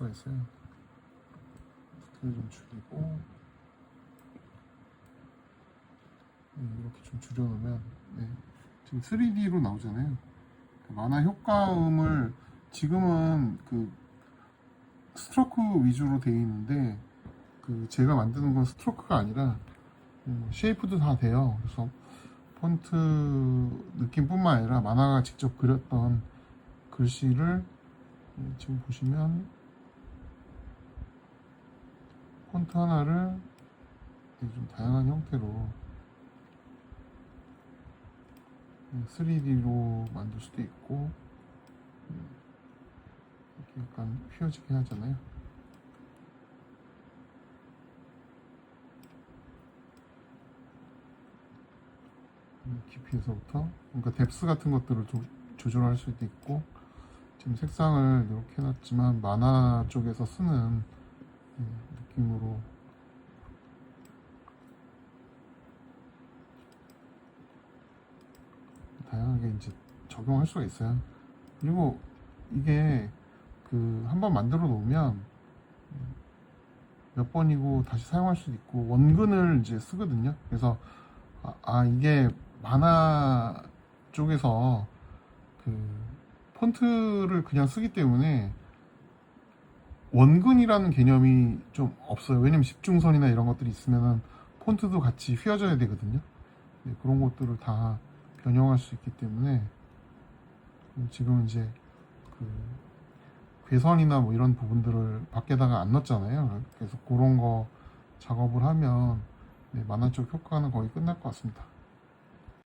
수가 있어요. 스케일 좀 줄이고 이렇게 좀 줄여놓으면 지금 3D로 나오잖아요. 만화 효과음을 지금은 그 스트로크 위주로 되어 있는데 제가 만드는 건 스트로크가 아니라 쉐이프도 다 돼요. 그래서 폰트 느낌뿐만 아니라 만화가 직접 그렸던 글씨를 지금 보시면 폰트 하나를 좀 다양한 형태로 3D로 만들 수도 있고 이렇게 약간 휘어지게 하잖아요. 깊이에서부터 그러니까 뎁스 같은 것들을 좀 조절할 수도 있고, 지금 색상을 이렇게 해놨지만 만화 쪽에서 쓰는 느낌으로 다양하게 이제 적용할 수가 있어요. 그리고 이게 한번 만들어 놓으면 몇 번이고 다시 사용할 수도 있고, 원근을 이제 쓰거든요. 그래서 이게 만화 쪽에서 폰트를 그냥 쓰기 때문에 원근이라는 개념이 좀 없어요. 왜냐면 집중선이나 이런 것들이 있으면 폰트도 같이 휘어져야 되거든요. 그런 것들을 다 변형할 수 있기 때문에 지금 이제 괴선이나 뭐 이런 부분들을 밖에다가 안 넣었잖아요. 그래서 그런 거 작업을 하면 만화 쪽 효과는 거의 끝날 것 같습니다.